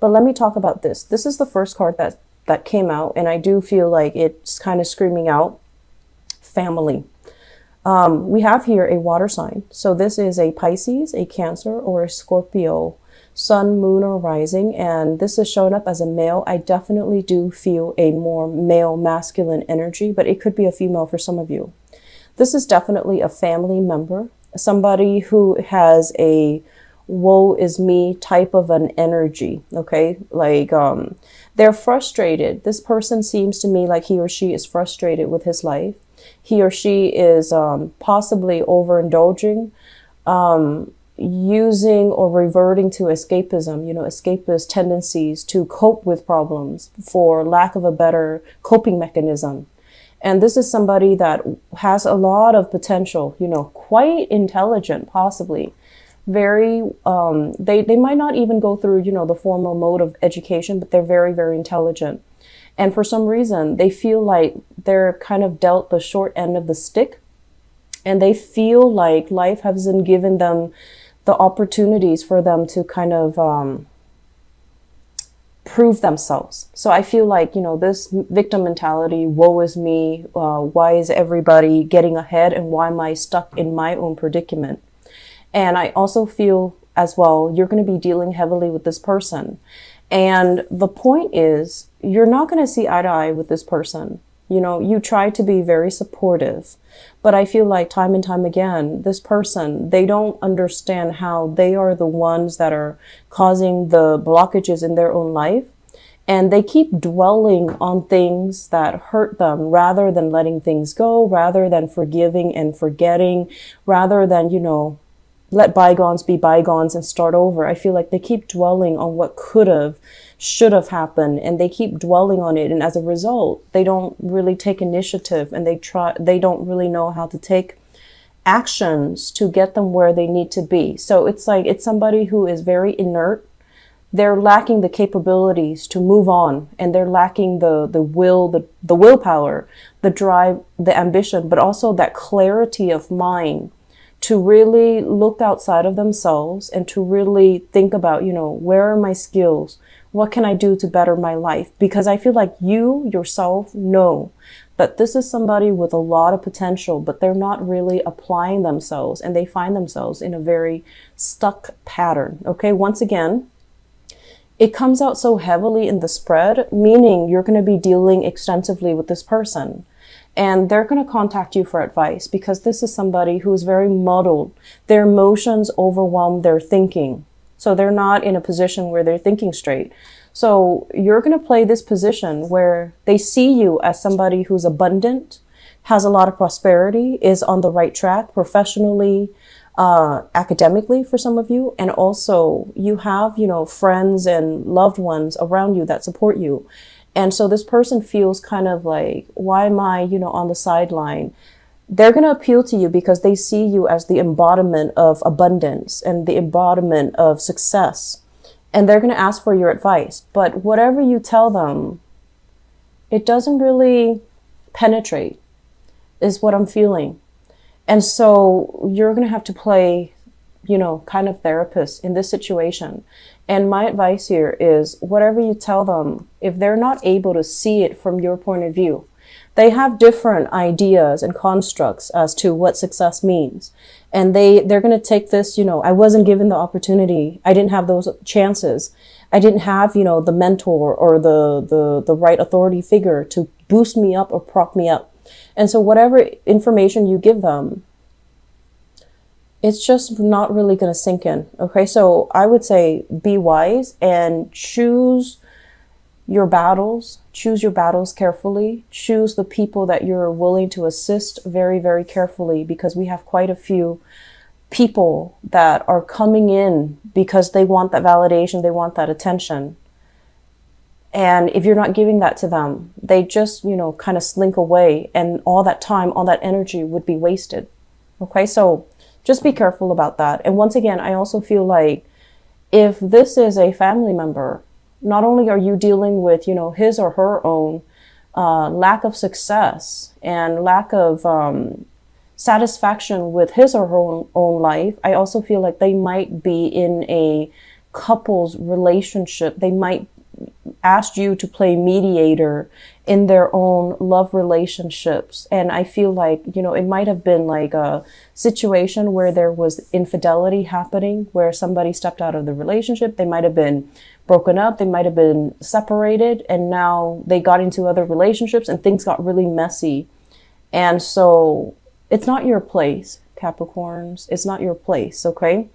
But let me talk about this. This is the first card that came out, and I do feel like it's kind of screaming out family. We have here a water sign. So this is a Pisces, a Cancer, or a Scorpio, sun, moon, or rising. And this is showing up as a male. I definitely do feel a more male masculine energy, but it could be a female for some of you. This is definitely a family member, somebody who has a woe is me type of an energy. Okay. Like, they're frustrated. This person seems to me like he or she is frustrated with his life. He or she is possibly overindulging, using or reverting to escapism, escapist tendencies to cope with problems for lack of a better coping mechanism. And this is somebody that has a lot of potential, quite intelligent, possibly. Very, they might not even go through, the formal mode of education, but they're very, very intelligent. And for some reason, they feel like they're kind of dealt the short end of the stick. And they feel like life hasn't given them the opportunities for them to kind of prove themselves. So I feel like, this victim mentality, woe is me, why is everybody getting ahead and why am I stuck in my own predicament? And I also feel as well, you're going to be dealing heavily with this person. And the point is, you're not going to see eye to eye with this person. You try to be very supportive, but I feel like time and time again, this person, they don't understand how they are the ones that are causing the blockages in their own life. And they keep dwelling on things that hurt them rather than letting things go, rather than forgiving and forgetting, rather than, let bygones be bygones and start over. I feel like they keep dwelling on what could have, should have happened, and they keep dwelling on it. And as a result, they don't really take initiative, and they don't really know how to take actions to get them where they need to be. So it's like, it's somebody who is very inert. They're lacking the capabilities to move on, and they're lacking the will, the willpower, the drive, the ambition, but also that clarity of mind to really look outside of themselves and to really think about, where are my skills? What can I do to better my life? Because I feel like you yourself know that this is somebody with a lot of potential, but they're not really applying themselves, and they find themselves in a very stuck pattern. Okay. Once again, it comes out so heavily in the spread, meaning you're going to be dealing extensively with this person. And they're going to contact you for advice because this is somebody who is very muddled. Their emotions overwhelm their thinking. So they're not in a position where they're thinking straight. So you're going to play this position where they see you as somebody who's abundant, has a lot of prosperity, is on the right track professionally, academically for some of you. And also you have, friends and loved ones around you that support you. And so this person feels kind of like, why am I, on the sideline? They're going to appeal to you because they see you as the embodiment of abundance and the embodiment of success. And they're going to ask for your advice. But whatever you tell them, it doesn't really penetrate, is what I'm feeling. And so you're going to have to play, kind of therapist in this situation. And my advice here is whatever you tell them, if they're not able to see it from your point of view, they have different ideas and constructs as to what success means. And they're going to take this, I wasn't given the opportunity. I didn't have those chances. I didn't have, the mentor or the right authority figure to boost me up or prop me up. And so whatever information you give them, it's just not really going to sink in. Okay. So I would say be wise and choose your battles carefully. Choose the people that you're willing to assist very, very carefully, because we have quite a few people that are coming in because they want that validation. They want that attention. And if you're not giving that to them, they just, kind of slink away, and all that time, all that energy would be wasted. Okay. So just be careful about that. And once again, I also feel like if this is a family member, not only are you dealing with, his or her own lack of success and lack of satisfaction with his or her own life, I also feel like they might be in a couple's relationship. They might ask you to play mediator in their own love relationships. And I feel like, you know, it might have been like a situation where there was infidelity happening, where somebody stepped out of the relationship. They might have been broken up. They might have been separated, and now they got into other relationships and things got really messy. And so it's not your place, Capricorns. It's not your place, okay?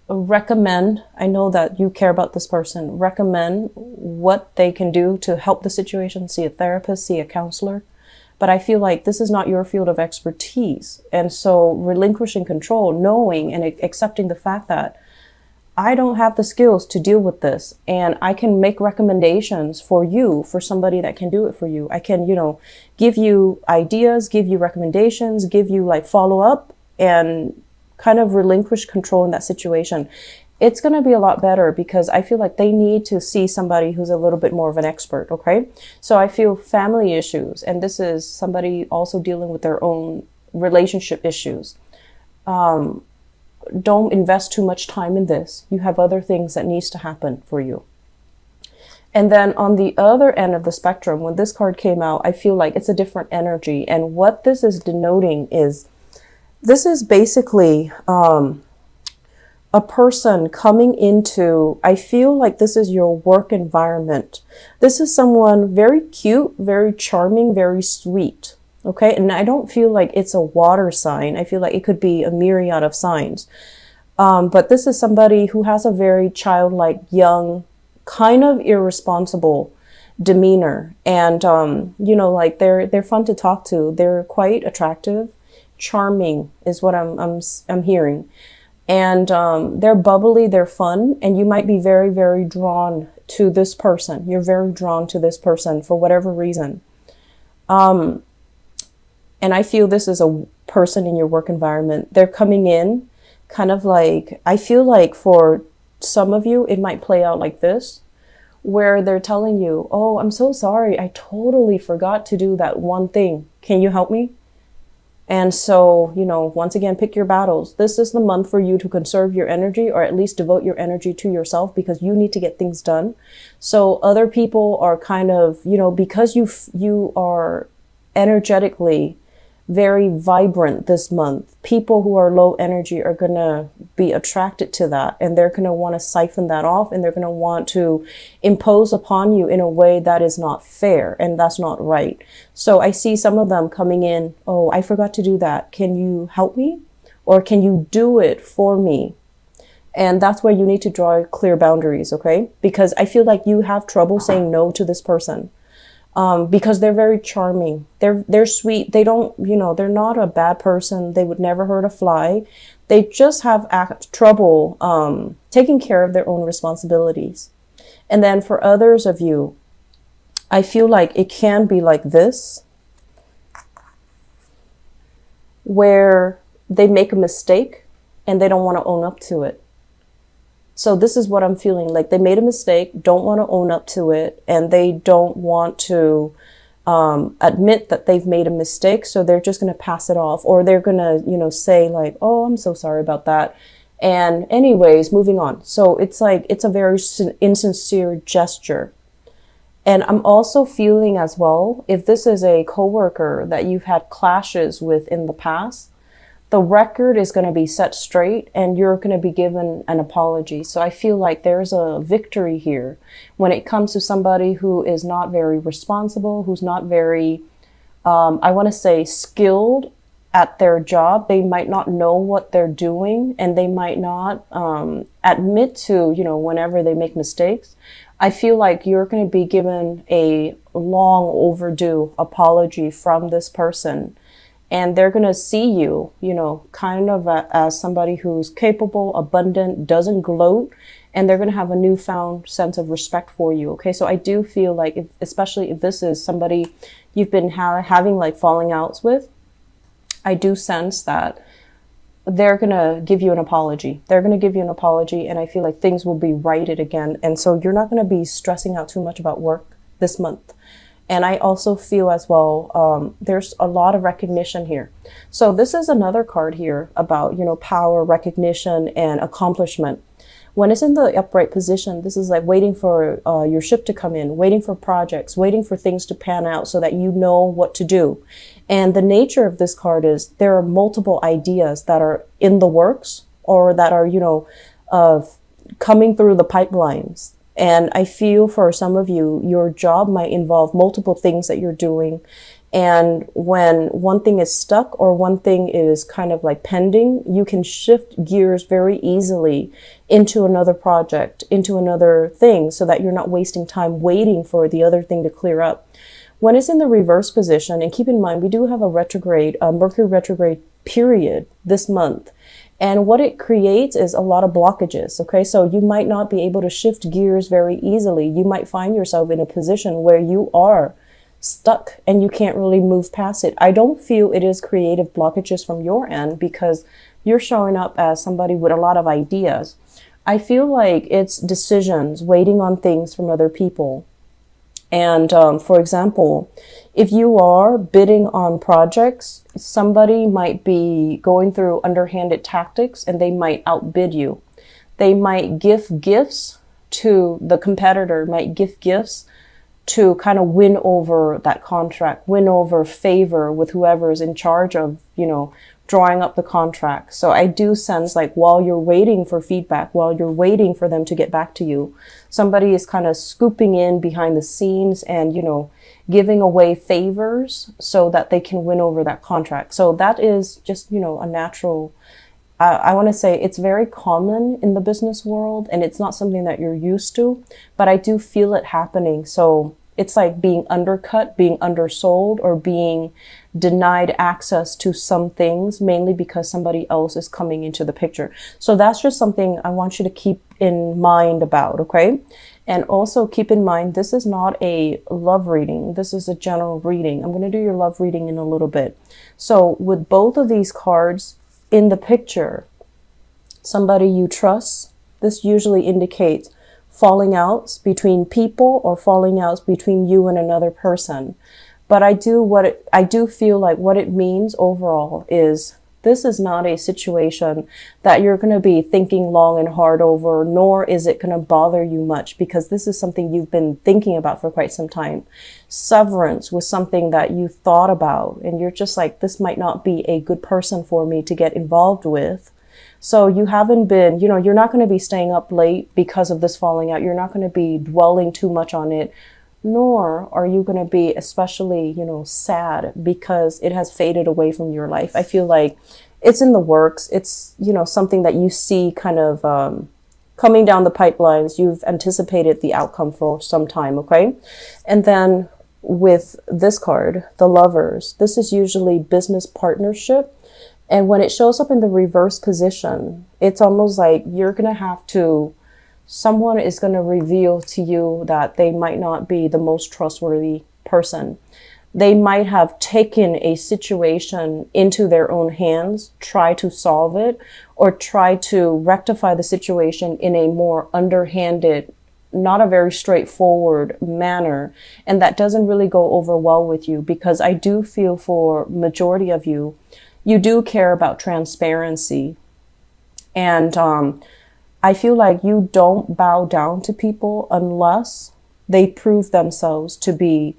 Recommend, I know that you care about this person, recommend what they can do to help the situation. See a therapist, see a counselor. But I feel like this is not your field of expertise. And so relinquishing control, knowing and accepting the fact that I don't have the skills to deal with this, and I can make recommendations for you, for somebody that can do it for you. I can, you know, give you ideas, give you recommendations, give you like follow up, and kind of relinquish control in that situation. It's going to be a lot better, because I feel like they need to see somebody who's a little bit more of an expert. Okay. So I feel family issues, and this is somebody also dealing with their own relationship issues. Don't invest too much time in this. You have other things that needs to happen for you. And then on the other end of the spectrum, when this card came out, I feel like it's a different energy. And what this is denoting is, this is basically a person coming into, I feel like this is your work environment. This is someone very cute, very charming, very sweet. Okay. And I don't feel like it's a water sign. I feel like it could be a myriad of signs. But this is somebody who has a very childlike, young, kind of irresponsible demeanor. And, you know, like they're fun to talk to. They're quite attractive. Charming is what I'm hearing. And, they're bubbly, they're fun, and you might be very, very drawn to this person. You're very drawn to this person for whatever reason. And I feel this is a person in your work environment. They're coming in kind of like, I feel like for some of you, it might play out like this, where they're telling you, oh, I'm so sorry. I totally forgot to do that one thing. Can you help me? And so, you know, once again, pick your battles. This is the month for you to conserve your energy, or at least devote your energy to yourself, because you need to get things done. So other people are kind of, you know, because you are energetically very vibrant this month, people who are low energy are going to be attracted to that, and they're going to want to siphon that off, and they're going to want to impose upon you in a way that is not fair, and that's not right. So I see some of them coming in, oh, I forgot to do that. Can you help me? Or can you do it for me? And that's where you need to draw clear boundaries, okay? Because I feel like you have trouble saying no to this person. Because they're very charming. They're sweet. They don't, you know, they're not a bad person. They would never hurt a fly. They just have trouble, taking care of their own responsibilities. And then for others of you, I feel like it can be like this, where they make a mistake and they don't want to own up to it. So this is what I'm feeling like. They made a mistake, don't want to own up to it, and they don't want to admit that they've made a mistake. So they're just going to pass it off, or they're going to, you know, say like, oh, I'm so sorry about that. And anyways, moving on. So it's like, it's a very insincere gesture. And I'm also feeling as well, if this is a coworker that you've had clashes with in the past, the record is going to be set straight, and you're going to be given an apology. So I feel like there's a victory here when it comes to somebody who is not very responsible, who's not very, I want to say, skilled at their job. They might not know what they're doing, and they might not admit to, you know, whenever they make mistakes. I feel like you're going to be given a long overdue apology from this person. And they're going to see you, you know, kind of as somebody who's capable, abundant, doesn't gloat, and they're going to have a newfound sense of respect for you. Okay. So I do feel like, especially if this is somebody you've been having like falling outs with, I do sense that they're going to give you an apology. They're going to give you an apology, and I feel like things will be righted again. And so you're not going to be stressing out too much about work this month. And I also feel as well, there's a lot of recognition here. So this is another card here about, you know, power, recognition, and accomplishment. When it's in the upright position, this is like waiting for your ship to come in, waiting for projects, waiting for things to pan out so that you know what to do. And the nature of this card is there are multiple ideas that are in the works or that are, coming through the pipelines. And I feel for some of you, your job might involve multiple things that you're doing. And when one thing is stuck or one thing is kind of like pending, you can shift gears very easily into another project, into another thing, so that you're not wasting time waiting for the other thing to clear up. When it's in the reverse position, and keep in mind, we do have a retrograde, Mercury retrograde period this month. And what it creates is a lot of blockages. Okay. So you might not be able to shift gears very easily. You might find yourself in a position where you are stuck and you can't really move past it. I don't feel it is creative blockages from your end because you're showing up as somebody with a lot of ideas. I feel like it's decisions, waiting on things from other people. And for example, if you are bidding on projects, somebody might be going through underhanded tactics and they might outbid you. They might give gifts to the competitor, might give gifts to kind of win over that contract, win over favor with whoever is in charge of, drawing up the contract. So I do sense like while you're waiting for feedback, while you're waiting for them to get back to you, somebody is kind of scooping in behind the scenes and, giving away favors so that they can win over that contract. So that is just, a natural, I want to say it's very common in the business world and it's not something that you're used to, but I do feel it happening. So it's like being undercut, being undersold, or being denied access to some things, mainly because somebody else is coming into the picture. So that's just something I want you to keep in mind about, okay? And also keep in mind, this is not a love reading. This is a general reading. I'm going to do your love reading in a little bit. So with both of these cards in the picture, somebody you trust, this usually indicates falling outs between people or falling outs between you and another person. But I do feel like what it means overall is this is not a situation that you're going to be thinking long and hard over, nor is it going to bother you much because this is something you've been thinking about for quite some time. Severance was something that you thought about and you're just like, this might not be a good person for me to get involved with. So you haven't been, you're not going to be staying up late because of this falling out. You're not going to be dwelling too much on it, nor are you going to be especially, sad because it has faded away from your life. I feel like it's in the works. It's, something that you see kind of coming down the pipelines. You've anticipated the outcome for some time, okay? And then with this card, the Lovers, this is usually business partnership. And when it shows up in the reverse position, it's almost like someone is going to reveal to you that they might not be the most trustworthy person. They might have taken a situation into their own hands, try to solve it, or try to rectify the situation in a more underhanded, not a very straightforward manner. And that doesn't really go over well with you because I do feel for majority of you, you do care about transparency. And I feel like you don't bow down to people unless they prove themselves to be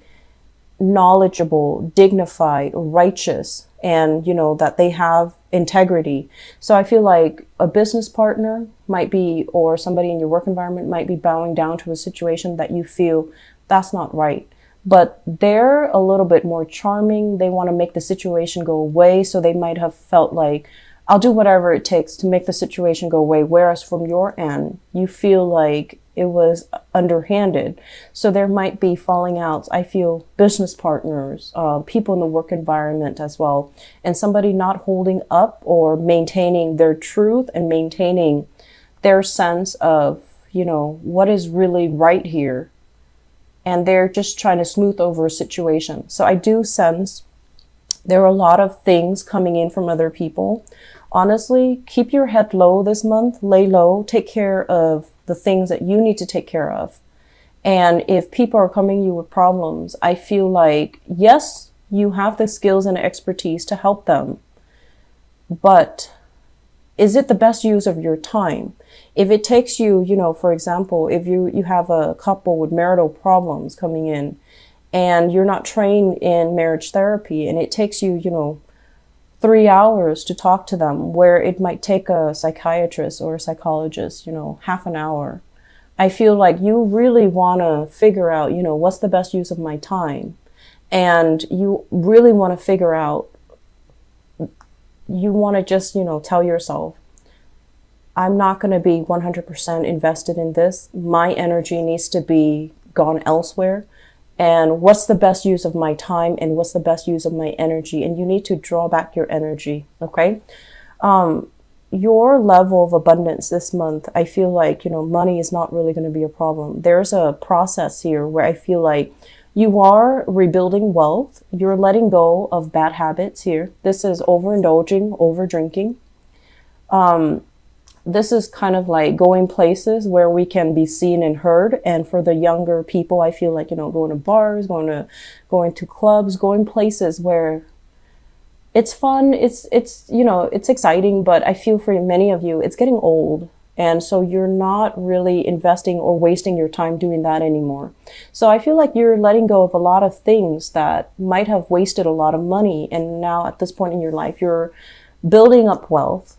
knowledgeable, dignified, righteous, and, that they have integrity. So I feel like a business partner might be, or somebody in your work environment might be bowing down to a situation that you feel that's not right. But they're a little bit more charming. They want to make the situation go away. So they might have felt like, I'll do whatever it takes to make the situation go away. Whereas from your end, you feel like it was underhanded. So there might be falling outs. I feel business partners, people in the work environment as well, and somebody not holding up or maintaining their truth and maintaining their sense of, what is really right here. And they're just trying to smooth over a situation. So I do sense there are a lot of things coming in from other people. Honestly, keep your head low this month, lay low, take care of the things that you need to take care of. And if people are coming to you with problems, I feel like, yes, you have the skills and expertise to help them, but is it the best use of your time? If it takes you, for example, if you have a couple with marital problems coming in and you're not trained in marriage therapy and it takes you, 3 hours to talk to them, where it might take a psychiatrist or a psychologist, half an hour. I feel like you really want to figure out, what's the best use of my time? And you really want to figure out, you want to just, tell yourself, I'm not going to be 100% invested in this. My energy needs to be gone elsewhere. And what's the best use of my time and what's the best use of my energy? And you need to draw back your energy, okay? Your level of abundance this month, I feel like, money is not really going to be a problem. There's a process here where I feel like you are rebuilding wealth. You're letting go of bad habits here. This is overindulging, over drinking. This is kind of like going places where we can be seen and heard. And for the younger people, I feel like, going to bars, going to clubs, going places where it's fun. It's exciting, but I feel for many of you, it's getting old. And so you're not really investing or wasting your time doing that anymore. So I feel like you're letting go of a lot of things that might have wasted a lot of money. And now at this point in your life, you're building up wealth.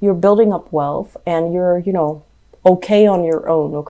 You're building up wealth and you're, okay on your own. Okay.